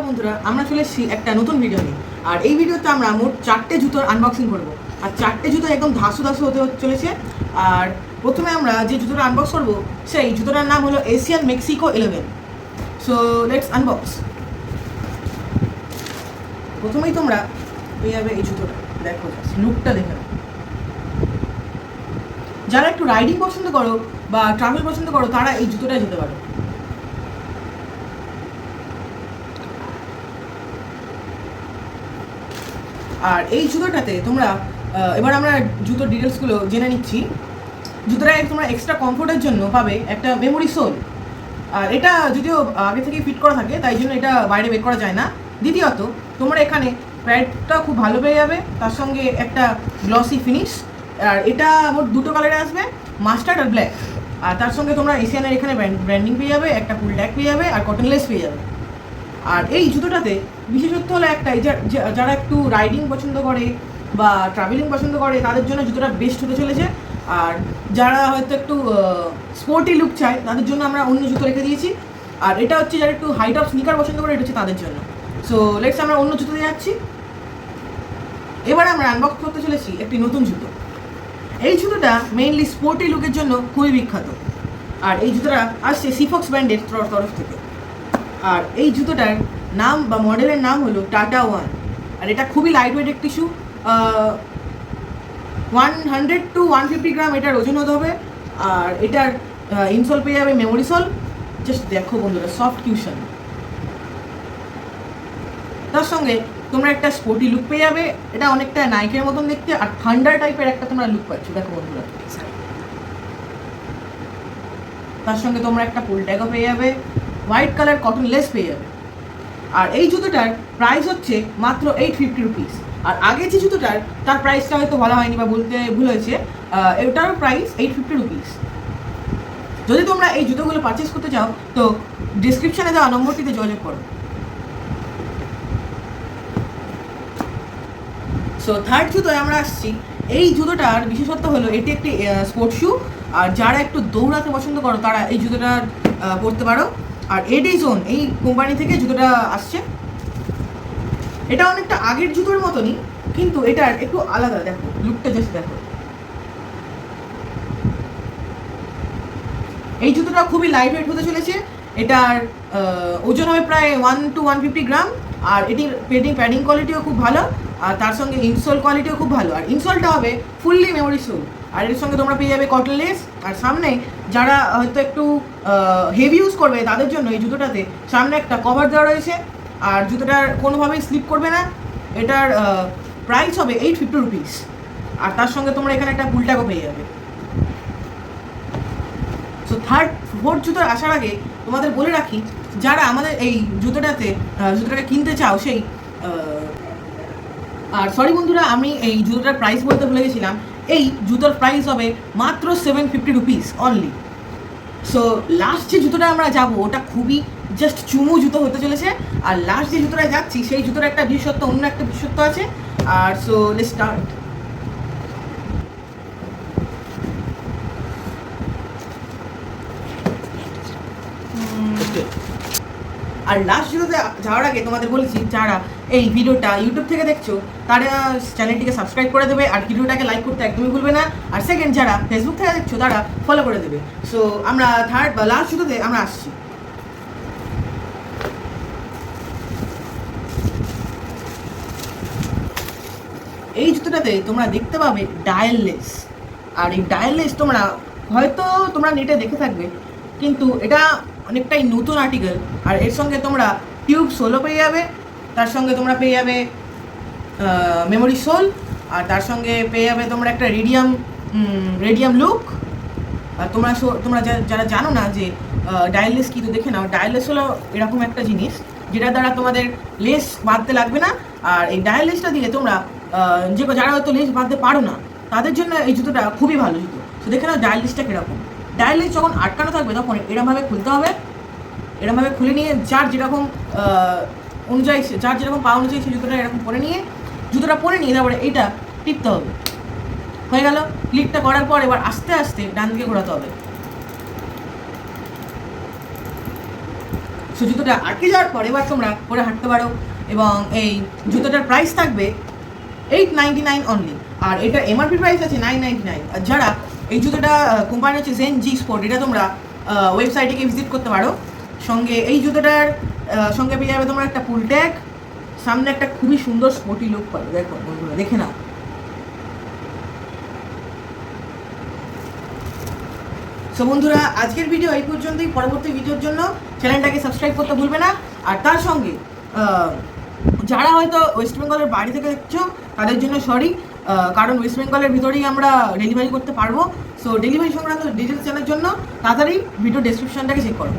বন্ধুরা, আমরা চলে এসেছি একটা নতুন ভিডিও নিয়ে। আর এই ভিডিওতে আমরা মোট 4টে জুতোর আনবক্সিং করবো। আর 4টে জুতো একদম ধাসু ধাসু হতে চলেছে। আর প্রথমে আমরা যে জুতোটা আনবক্স করবো সেই জুতোটার নাম হলো Asian Mexico 11। So let's unbox. প্রথমেই তোমরা পেয়ে যাবে এই জুতোটা। দেখো লুকটা দেখে নাও। যারা একটু রাইডিং পছন্দ করো বা ট্রাভেল পছন্দ করো তারা এই জুতোটা যেতে পারো। আর এই জুতোটাতে তোমরা এবার আমরা জুতোর ডিটেলসগুলো জেনে নিচ্ছি। জুতোটা তোমরা এক্সট্রা কমফোর্টের জন্য পাবে একটা মেমোরি সোল। আর এটা যদিও আগে থেকেই ফিট করা থাকে তাই জন্য এটা বাইরে বের করা যায় না। দ্বিতীয়ত তোমরা এখানে প্যাডটা খুব ভালো পেয়ে যাবে, তার সঙ্গে একটা গ্লসি ফিনিশ। আর এটা মোট দুটো কালারে আসবে, মাস্টার্ড আর ব্ল্যাক। আর তার সঙ্গে তোমরা এশিয়ানের এখানে ব্র্যান্ডিং পেয়ে যাবে, একটা ফুল ট্যাগ পেয়ে যাবে আর কটন লেস পেয়ে যাবে। আর এই জুতোটাতে বিশেষত্ব হলো একটাই, যারা একটু রাইডিং পছন্দ করে বা ট্রাভেলিং পছন্দ করে তাদের জন্য জুতোটা বেস্ট হতে চলেছে। আর যারা হয়তো একটু স্পোর্টি লুক চায় তাদের জন্য আমরা অন্য জুতো রেখে দিয়েছি। আর এটা হচ্ছে যারা একটু হাইট অফ স্নিকার পছন্দ করে, এটা হচ্ছে তাদের জন্য। সো লেটস আমরা অন্য জুতোতে যাচ্ছি। এবার আমরা আনবক্স করতে চলেছি একটি নতুন জুতো। এই জুতোটা মেইনলি স্পোর্টি লুকের জন্য খুবই বিখ্যাত। আর এই জুতোটা আসছে সিফক্স ব্র্যান্ডের তরফ থেকে। আর এই জুতোটার নাম বা মডেলের নাম হলো টাটা 1। আর এটা খুবই লাইট ওয়েট একটি শু। 100 to 150 গ্রাম এটার ওজন হতে হবে। আর এটার ইনসোল পেয়ে যাবে মেমোরি সোল। জাস্ট দেখো বন্ধুরা, সফট কিউশন। তার সঙ্গে তোমরা একটা স্পোর্টি লুক পেয়ে যাবে। এটা অনেকটা নাইকের মতন দেখতে আর থান্ডার টাইপের একটা তোমরা লুক পাচ্ছ, দেখো বন্ধুরা। তার সঙ্গে তোমরা একটা ফুল ট্যাগও পেয়ে যাবে, হোয়াইট কালার কটন লেস পেয়ে যাবে। আর এই জুতোটার প্রাইস হচ্ছে মাত্র 850 রুপিস। আর আগে যে জুতোটার তার প্রাইসটা হয়তো বলা হয়নি বা বলতে ভুল হয়েছে, এটার প্রাইস 850 রুপিস। যদি তোমরা এই জুতোগুলো পারচেস করতে চাও তো ডিসক্রিপশানে দেওয়া নম্বরটিতে যোগাযোগ করো। সো থার্ড জুতোয় আমরা আসছি। এই জুতোটার বিশেষত্ব হলো এটি একটি স্পোর্টস শু। আর যারা একটু দৌড়াতে পছন্দ করো তারা এই জুতোটা পরতে পারো। আর এডিজোন এই কোম্পানি থেকে জুতোটা আসছে। এটা অনেকটা আগের জুতোর মতনই, কিন্তু এটার একটু আলাদা। দেখো লুকটা জাস্ট দেখো। এই জুতোটা খুবই লাইট ওয়েট হতে চলেছে। এটার ওজন হবে প্রায় 1 to 150 গ্রাম। আর এটির প্যাডিং কোয়ালিটিও খুব ভালো। আর তার সঙ্গে ইনসোল কোয়ালিটিও খুব ভালো। আর ইনসোলটা হবে ফুললি মেমোরি সোল। আর এর সঙ্গে তোমরা পেয়ে যাবে কটন লেস। আর সামনে যারা হয়তো একটু হেভি ইউজ করবে তাদের জন্য এই জুতোটাতে সামনে একটা কভার দেওয়া রয়েছে। আর জুতোটার কোনোভাবেই স্লিপ করবে না। এটার প্রাইস হবে 850 রুপিস। আর তার সঙ্গে তোমরা এখানে একটা ফুল ট্যাগও পেয়ে যাবে। সো ফোর্থ জুতোর আসার আগে তোমাদের বলে রাখি, যারা আমাদের এই জুতোটাকে কিনতে চাও সেই আর সরি বন্ধুরা, আমি এই জুতোটার প্রাইস বলতে ভুলে গেছিলাম। এই জুতোর প্রাইস হবে মাত্র 750 রুপিস অনলি। সো লাস্ট যে জুতোটা আমরা যাবো ওটা খুবই জাস্ট চুমু জুতো হতে চলেছে। আর লাস্ট যে জুতোটা যাচ্ছি সেই জুতোর একটা বিশেষত্ব, অন্য একটা বিশেষত্ব আছে। আর সো লেটস স্টার্ট। আর লাস্ট জুতোতে যাওয়ার আগে তোমাদের বলেছি, যারা এই ভিডিওটা ইউটিউব থেকে দেখছো তারা চ্যানেলটিকে সাবস্ক্রাইব করে দেবে আর ভিডিওটাকে লাইক করতে একদমই ভুলবে না। আর সেকেন্ড, যারা ফেসবুক থেকে দেখছো তারা ফলো করে দেবে। সো আমরা থার্ড বা লাস্ট জুতোতে আমরা আসছি। এই জুতোটাতে তোমরা দেখতে পাবে ডায়াললেস। আর এই ডায়াললেস তোমরা নেটে দেখে থাকবে, কিন্তু এটা অনেকটাই নতুন আর্টিকেল। আর এর সঙ্গে তোমরা টিউব সোলও পেয়ে যাবে। তার সঙ্গে তোমরা পেয়ে যাবে মেমোরি সোল। আর তার সঙ্গে পেয়ে যাবে তোমরা একটা রেডিয়াম লুক। আর তোমরা যারা জানো না যে ডায়াললেস কী, তো দেখে নাও। ডায়াললেস হলো এরকম একটা জিনিস যেটার দ্বারা তোমাদের লেস বাঁধতে লাগবে না। আর এই ডায়াললেসটা দিয়ে তোমরা যারা হয়তো লেস বাঁধতে পারো না তাদের জন্য এই জুতোটা খুবই ভালো জুতো। তো দেখে নাও ডায়াললেসটা কীরকম। ডায়াললেস যখন আটকানো থাকবে তখন এরমভাবে খুলতে হবে। এরমভাবে খুলে নিয়ে যার যেরকম পা অনুযায়ী সেই জুতোটা এরকম পরে নিয়ে তারপরে এইটা টিপতে হবে। হয়ে গেল। ক্লিকটা করার পর এবার আস্তে আস্তে ডান দিকে ঘোরাতে হবে। সো জুতোটা আটকে যাওয়ার পর এবার তোমরা পরে হাঁটতে পারো। এবং এই জুতোটার প্রাইস থাকবে 899 অনলি, আর এটা এমআরপি প্রাইস আছে 999। আর যারা এই জুতোটা কোম্পানি হচ্ছে জেন জি স্পোর্ট, এটা তোমরা ওয়েবসাইটে গিয়ে ভিজিট করতে পারো। সঙ্গে এই জুতোটার সঙ্গে পেয়ে যাবে তোমরা একটা পুল ট্যাগ, সামনে একটা খুবই সুন্দর স্পোর্টি লুক পাবে। দেখো বন্ধুরা, দেখে নাও। সো বন্ধুরা, আজকের ভিডিও এই পর্যন্তই। পরবর্তী ভিডিওর জন্য চ্যানেলটাকে সাবস্ক্রাইব করতে ভুলবে না। আর তার সঙ্গে যারা হয়তো ওয়েস্ট বেঙ্গলের বাড়ি থেকে দেখছো তাদের জন্য সরি, কারণ ওয়েস্ট বেঙ্গলের ভিতরেই আমরা ডেলিভারি করতে পারবো। সো ডেলিভারি সংক্রান্ত ডিটেলস জানার জন্য তাড়াতাড়ি ভিডিও ডেসক্রিপশনটাকে চেক করো।